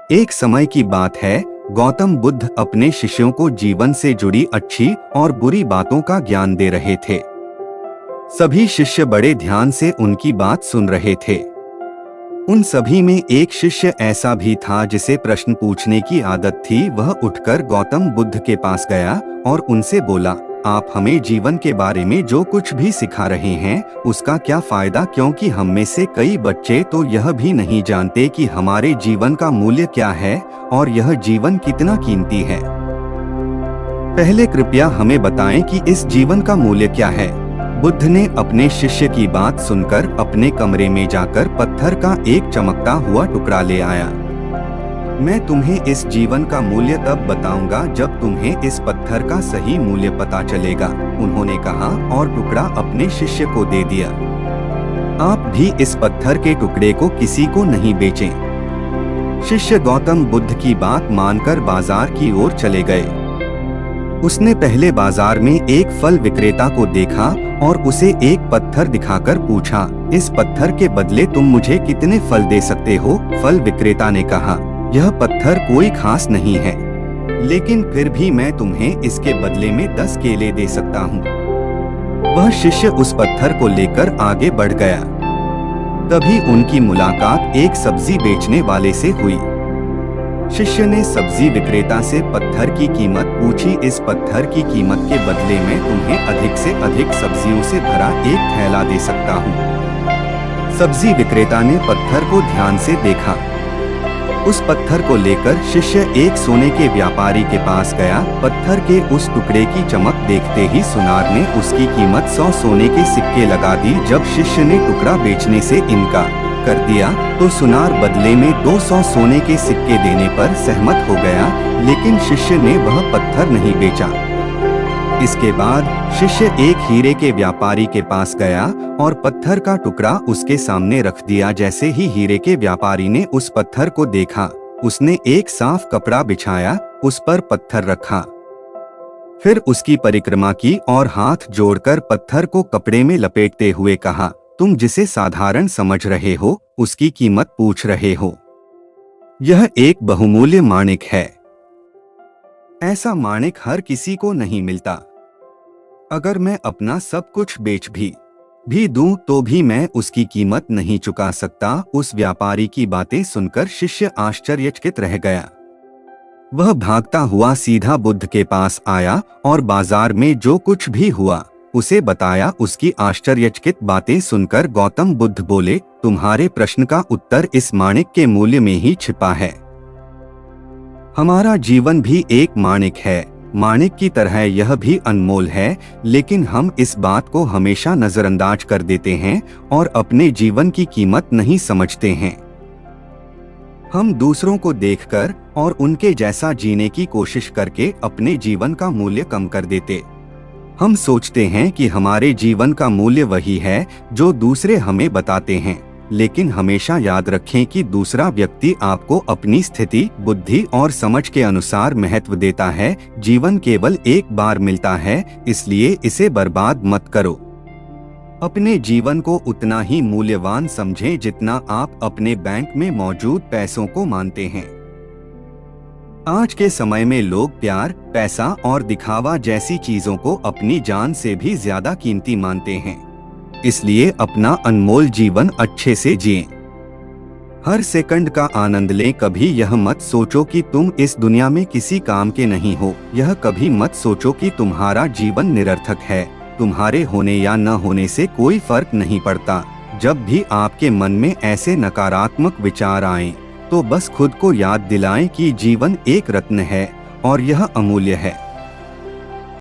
एक समय की बात है, गौतम बुद्ध अपने शिष्यों को जीवन से जुड़ी अच्छी और बुरी बातों का ज्ञान दे रहे थे। सभी शिष्य बड़े ध्यान से उनकी बात सुन रहे थे। उन सभी में एक शिष्य ऐसा भी था जिसे प्रश्न पूछने की आदत थी। वह उठकर गौतम बुद्ध के पास गया और उनसे बोला, आप हमें जीवन के बारे में जो कुछ भी सिखा रहे हैं उसका क्या फायदा, क्योंकि हम में से कई बच्चे तो यह भी नहीं जानते कि हमारे जीवन का मूल्य क्या है और यह जीवन कितना कीमती है। पहले कृपया हमें बताएं कि इस जीवन का मूल्य क्या है। बुद्ध ने अपने शिष्य की बात सुनकर अपने कमरे में जाकर पत्थर का एक चमकता हुआ टुकड़ा ले आया। मैं तुम्हें इस जीवन का मूल्य तब बताऊंगा जब तुम्हें इस पत्थर का सही मूल्य पता चलेगा, उन्होंने कहा और टुकड़ा अपने शिष्य को दे दिया। आप भी इस पत्थर के टुकड़े को किसी को नहीं बेचें। शिष्य गौतम बुद्ध की बात मानकर बाजार की ओर चले गए। उसने पहले बाजार में एक फल विक्रेता को देखा और उसे एक पत्थर दिखाकर पूछा, इस पत्थर के बदले तुम मुझे कितने फल दे सकते हो? फल विक्रेता ने कहा, यह पत्थर कोई खास नहीं है, लेकिन फिर भी मैं तुम्हें इसके बदले में 10 केले दे सकता हूँ। वह शिष्य उस पत्थर को लेकर आगे बढ़ गया। तभी उनकी मुलाकात एक सब्जी बेचने वाले से हुई। शिष्य ने सब्जी विक्रेता से पत्थर की कीमत पूछी। इस पत्थर की कीमत के बदले में तुम्हें अधिक से अधिक सब्जियों से भरा एक थैला दे सकता हूँ। सब्जी विक्रेता ने पत्थर को ध्यान से देखा। उस पत्थर को लेकर शिष्य एक सोने के व्यापारी के पास गया। पत्थर के उस टुकड़े की चमक देखते ही सुनार ने उसकी कीमत 100 सोने के सिक्के लगा दी। जब शिष्य ने टुकड़ा बेचने से इनकार कर दिया तो सुनार बदले में 200 सोने के सिक्के देने पर सहमत हो गया, लेकिन शिष्य ने वह पत्थर नहीं बेचा। इसके बाद शिष्य एक हीरे के व्यापारी के पास गया और पत्थर का टुकड़ा उसके सामने रख दिया। जैसे ही हीरे के व्यापारी ने उस पत्थर को देखा, उसने एक साफ कपड़ा बिछाया, उस पर पत्थर रखा, फिर उसकी परिक्रमा की और हाथ जोड़कर पत्थर को कपड़े में लपेटते हुए कहा, तुम जिसे साधारण समझ रहे हो उसकी कीमत पूछ रहे हो। यह एक बहुमूल्य माणिक है। ऐसा माणिक हर किसी को नहीं मिलता। अगर मैं अपना सब कुछ बेच भी दूं तो भी मैं उसकी कीमत नहीं चुका सकता। उस व्यापारी की बातें सुनकर शिष्य आश्चर्यचकित रह गया। वह भागता हुआ सीधा बुद्ध के पास आया और बाजार में जो कुछ भी हुआ उसे बताया। उसकी आश्चर्यचकित बातें सुनकर गौतम बुद्ध बोले, तुम्हारे प्रश्न का उत्तर इस माणिक के मूल्य में ही छिपा है। हमारा जीवन भी एक माणिक है। माणिक की तरह यह भी अनमोल है, लेकिन हम इस बात को हमेशा नजरअंदाज कर देते हैं और अपने जीवन की कीमत नहीं समझते हैं। हम दूसरों को देखकर और उनके जैसा जीने की कोशिश करके अपने जीवन का मूल्य कम कर देते। हम सोचते हैं कि हमारे जीवन का मूल्य वही है जो दूसरे हमें बताते हैं, लेकिन हमेशा याद रखें कि दूसरा व्यक्ति आपको अपनी स्थिति, बुद्धि और समझ के अनुसार महत्व देता है। जीवन केवल एक बार मिलता है, इसलिए इसे बर्बाद मत करो। अपने जीवन को उतना ही मूल्यवान समझें जितना आप अपने बैंक में मौजूद पैसों को मानते हैं। आज के समय में लोग प्यार, पैसा और दिखावा जैसी चीजों को अपनी जान से भी ज्यादा कीमती मानते हैं। इसलिए अपना अनमोल जीवन अच्छे से जिएं। हर सेकंड का आनंद लें। कभी यह मत सोचो कि तुम इस दुनिया में किसी काम के नहीं हो। यह कभी मत सोचो कि तुम्हारा जीवन निरर्थक है। तुम्हारे होने या न होने से कोई फर्क नहीं पड़ता। जब भी आपके मन में ऐसे नकारात्मक विचार आएं, तो बस खुद को याद दिलाएं कि जीवन एक रत्न है और यह अमूल्य है।